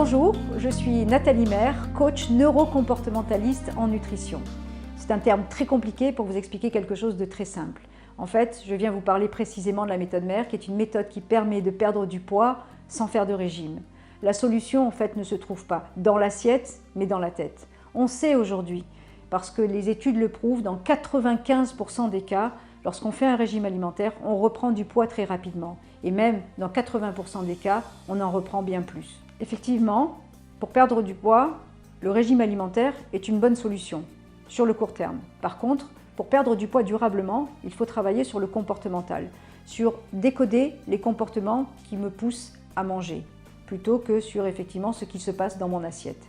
Bonjour, je suis Nathalie Maire, coach neurocomportementaliste en nutrition. C'est un terme très compliqué pour vous expliquer quelque chose de très simple. En fait, je viens vous parler précisément de la méthode Maire, qui est une méthode qui permet de perdre du poids sans faire de régime. La solution, en fait, ne se trouve pas dans l'assiette, mais dans la tête. On sait aujourd'hui, parce que les études le prouvent, dans 95% des cas, lorsqu'on fait un régime alimentaire, on reprend du poids très rapidement. Et même dans 80% des cas, on en reprend bien plus. Effectivement, pour perdre du poids, le régime alimentaire est une bonne solution sur le court terme. Par contre, pour perdre du poids durablement, il faut travailler sur le comportemental, sur décoder les comportements qui me poussent à manger, plutôt que sur effectivement ce qui se passe dans mon assiette.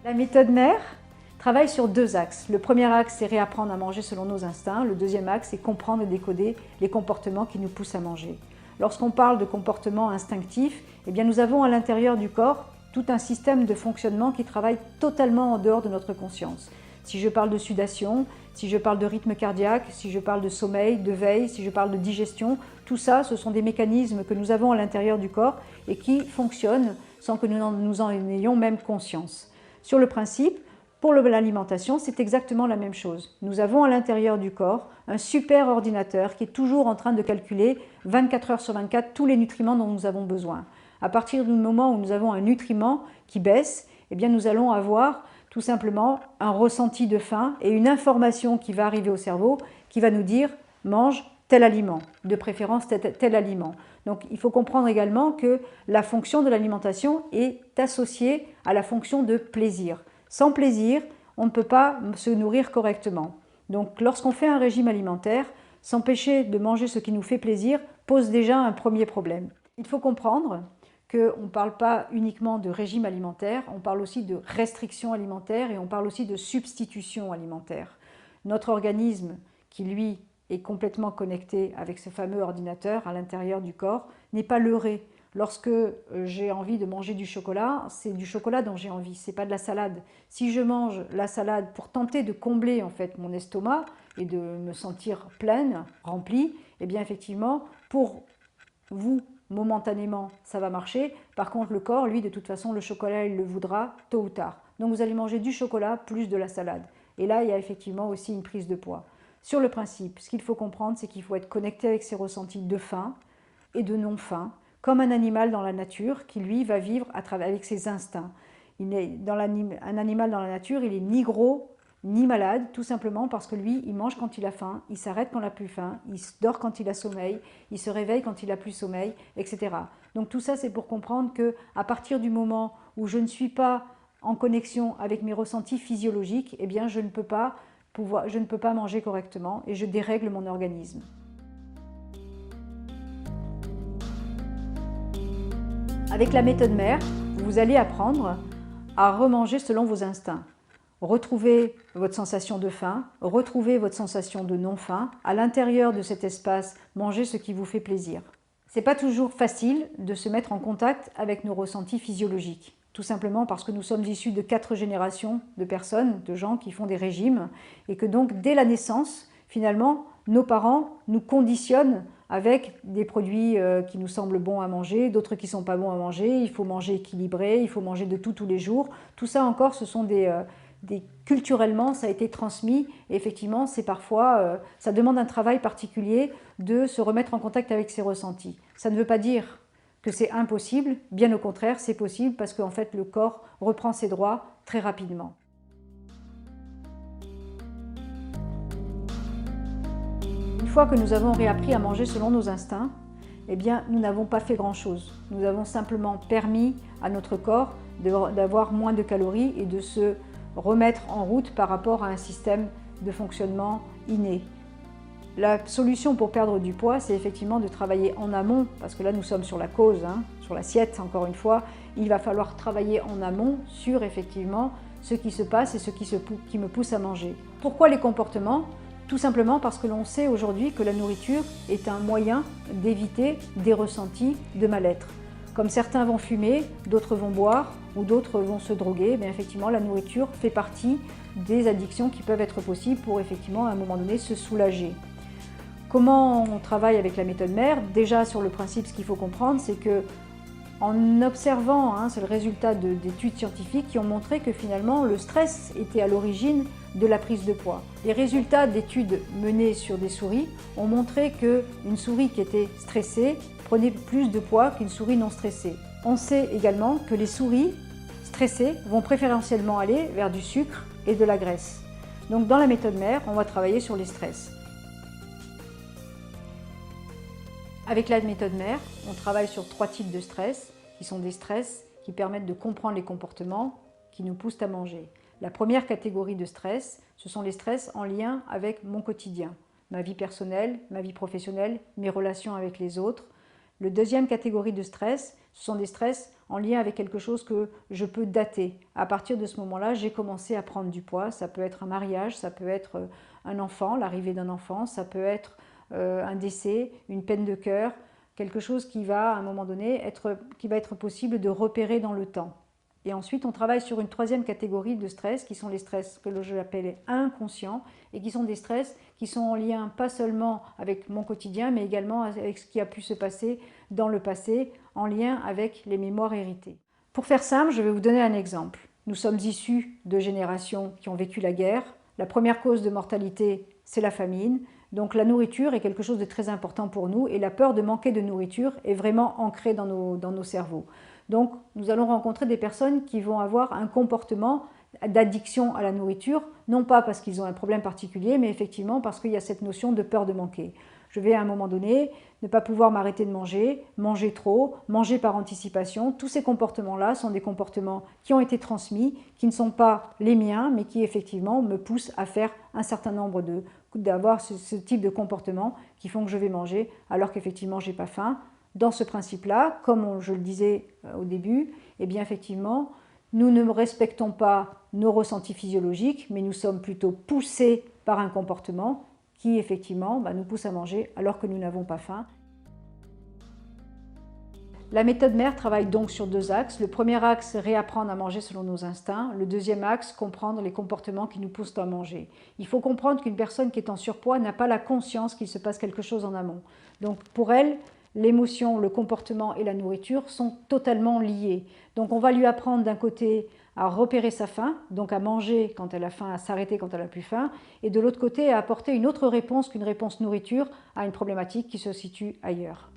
La méthode Maire travaille sur deux axes. Le premier axe, c'est réapprendre à manger selon nos instincts. Le deuxième axe, c'est comprendre et décoder les comportements qui nous poussent à manger. Lorsqu'on parle de comportements instinctifs, eh bien nous avons à l'intérieur du corps tout un système de fonctionnement qui travaille totalement en dehors de notre conscience. Si je parle de sudation, si je parle de rythme cardiaque, si je parle de sommeil, de veille, si je parle de digestion, tout ça, ce sont des mécanismes que nous avons à l'intérieur du corps et qui fonctionnent sans que nous en ayons même conscience. Sur le principe, pour l'alimentation, c'est exactement la même chose. Nous avons à l'intérieur du corps un super ordinateur qui est toujours en train de calculer 24 heures sur 24 tous les nutriments dont nous avons besoin. À partir du moment où nous avons un nutriment qui baisse, eh bien nous allons avoir tout simplement un ressenti de faim et une information qui va arriver au cerveau qui va nous dire « mange tel aliment », de préférence tel aliment. Donc il faut comprendre également que la fonction de l'alimentation est associée à la fonction de plaisir. Sans plaisir, on ne peut pas se nourrir correctement. Donc lorsqu'on fait un régime alimentaire, s'empêcher de manger ce qui nous fait plaisir pose déjà un premier problème. Il faut comprendre qu'on ne parle pas uniquement de régime alimentaire, on parle aussi de restriction alimentaire et on parle aussi de substitution alimentaire. Notre organisme, qui lui est complètement connecté avec ce fameux ordinateur à l'intérieur du corps, n'est pas leurré. Lorsque j'ai envie de manger du chocolat, c'est du chocolat dont j'ai envie, c'est pas de la salade. Si je mange la salade pour tenter de combler en fait mon estomac et de me sentir pleine, remplie, eh bien effectivement, pour vous, momentanément, ça va marcher. Par contre, le corps, lui, de toute façon, le chocolat, il le voudra tôt ou tard. Donc vous allez manger du chocolat plus de la salade. Et là, il y a effectivement aussi une prise de poids. Sur le principe, ce qu'il faut comprendre, c'est qu'il faut être connecté avec ses ressentis de faim et de non-faim, comme un animal dans la nature qui, lui, va vivre avec ses instincts. Un animal dans la nature, il n'est ni gros ni malade, tout simplement parce que lui, il mange quand il a faim, il s'arrête quand il n'a plus faim, il dort quand il a sommeil, il se réveille quand il n'a plus sommeil, etc. Donc tout ça, c'est pour comprendre qu'à partir du moment où je ne suis pas en connexion avec mes ressentis physiologiques, eh bien, je ne peux pas manger correctement et je dérègle mon organisme. Avec la méthode Maire, vous allez apprendre à remanger selon vos instincts. Retrouvez votre sensation de faim, retrouvez votre sensation de non-faim. À l'intérieur de cet espace, mangez ce qui vous fait plaisir. Ce n'est pas toujours facile de se mettre en contact avec nos ressentis physiologiques. Tout simplement parce que nous sommes issus de 4 générations de personnes, de gens qui font des régimes et que donc dès la naissance, finalement, nos parents nous conditionnent avec des produits qui nous semblent bons à manger, d'autres qui ne sont pas bons à manger, il faut manger équilibré, il faut manger de tout tous les jours. Tout ça encore, ce sont culturellement, ça a été transmis et effectivement, c'est parfois, ça demande un travail particulier de se remettre en contact avec ses ressentis. Ça ne veut pas dire que c'est impossible, bien au contraire, c'est possible parce qu'en fait, le corps reprend ses droits très rapidement. Une fois que nous avons réappris à manger selon nos instincts, eh bien, nous n'avons pas fait grand-chose. Nous avons simplement permis à notre corps d'avoir moins de calories et de se remettre en route par rapport à un système de fonctionnement inné. La solution pour perdre du poids, c'est effectivement de travailler en amont, parce que là nous sommes sur la cause, sur l'assiette encore une fois. Il va falloir travailler en amont sur effectivement ce qui se passe et ce qui me pousse à manger. Pourquoi les comportements ? Tout simplement parce que l'on sait aujourd'hui que la nourriture est un moyen d'éviter des ressentis de mal-être. Comme certains vont fumer, d'autres vont boire ou d'autres vont se droguer, mais effectivement la nourriture fait partie des addictions qui peuvent être possibles pour effectivement à un moment donné se soulager. Comment on travaille avec la méthode Maire? Déjà sur le principe, ce qu'il faut comprendre, c'est que en observant, c'est le résultat d'études scientifiques qui ont montré que finalement le stress était à l'origine de la prise de poids. Les résultats d'études menées sur des souris ont montré qu'une souris qui était stressée prenait plus de poids qu'une souris non stressée. On sait également que les souris stressées vont préférentiellement aller vers du sucre et de la graisse. Donc dans la méthode mère, on va travailler sur les stress. Avec la méthode mère, on travaille sur 3 types de stress, qui sont des stress qui permettent de comprendre les comportements qui nous poussent à manger. La première catégorie de stress, ce sont les stress en lien avec mon quotidien, ma vie personnelle, ma vie professionnelle, mes relations avec les autres. La deuxième catégorie de stress, ce sont des stress en lien avec quelque chose que je peux dater. À partir de ce moment-là, j'ai commencé à prendre du poids. Ça peut être un mariage, ça peut être un enfant, l'arrivée d'un enfant, ça peut être un décès, une peine de cœur, quelque chose qui va à un moment donné être possible de repérer dans le temps. Et ensuite, on travaille sur une troisième catégorie de stress qui sont les stress que je l'appelle inconscients et qui sont des stress qui sont en lien pas seulement avec mon quotidien mais également avec ce qui a pu se passer dans le passé en lien avec les mémoires héritées. Pour faire simple, je vais vous donner un exemple. Nous sommes issus de générations qui ont vécu la guerre. La première cause de mortalité, c'est la famine. Donc la nourriture est quelque chose de très important pour nous et la peur de manquer de nourriture est vraiment ancrée dans nos cerveaux. Donc nous allons rencontrer des personnes qui vont avoir un comportement d'addiction à la nourriture, non pas parce qu'ils ont un problème particulier, mais effectivement parce qu'il y a cette notion de peur de manquer. Je vais à un moment donné ne pas pouvoir m'arrêter de manger, manger trop, manger par anticipation. Tous ces comportements-là sont des comportements qui ont été transmis, qui ne sont pas les miens, mais qui effectivement me poussent à faire un certain nombre d'avoir ce type de comportement qui font que je vais manger alors qu'effectivement je n'ai pas faim. Dans ce principe-là, comme je le disais au début, eh bien effectivement, nous ne respectons pas nos ressentis physiologiques, mais nous sommes plutôt poussés par un comportement qui effectivement nous pousse à manger alors que nous n'avons pas faim. La méthode mère travaille donc sur 2 axes. Le premier axe, réapprendre à manger selon nos instincts. Le deuxième axe, comprendre les comportements qui nous poussent à manger. Il faut comprendre qu'une personne qui est en surpoids n'a pas la conscience qu'il se passe quelque chose en amont. Donc pour elle, l'émotion, le comportement et la nourriture sont totalement liés. Donc on va lui apprendre d'un côté à repérer sa faim, donc à manger quand elle a faim, à s'arrêter quand elle a plus faim, et de l'autre côté à apporter une autre réponse qu'une réponse nourriture à une problématique qui se situe ailleurs.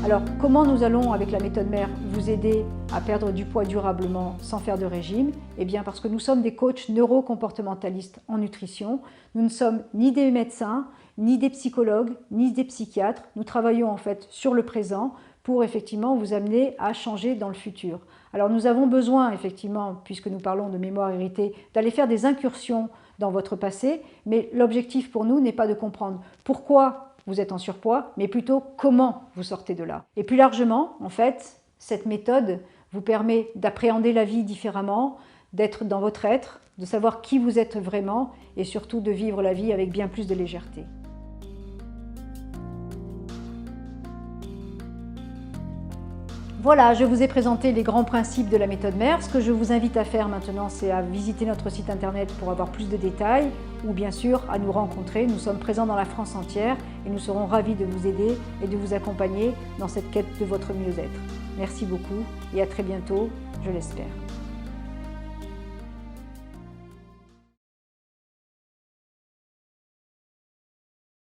Alors, comment nous allons, avec la méthode mère, vous aider à perdre du poids durablement sans faire de régime? Eh bien, parce que nous sommes des coachs neurocomportementalistes en nutrition. Nous ne sommes ni des médecins, ni des psychologues, ni des psychiatres. Nous travaillons en fait sur le présent pour effectivement vous amener à changer dans le futur. Alors, nous avons besoin, effectivement, puisque nous parlons de mémoire héritée, d'aller faire des incursions dans votre passé, mais l'objectif pour nous n'est pas de comprendre pourquoi vous êtes en surpoids, mais plutôt comment vous sortez de là. Et plus largement, en fait, cette méthode vous permet d'appréhender la vie différemment, d'être dans votre être, de savoir qui vous êtes vraiment et surtout de vivre la vie avec bien plus de légèreté. Voilà, je vous ai présenté les grands principes de la méthode mère. Ce que je vous invite à faire maintenant, c'est à visiter notre site internet pour avoir plus de détails ou bien sûr à nous rencontrer. Nous sommes présents dans la France entière et nous serons ravis de vous aider et de vous accompagner dans cette quête de votre mieux-être. Merci beaucoup et à très bientôt, je l'espère.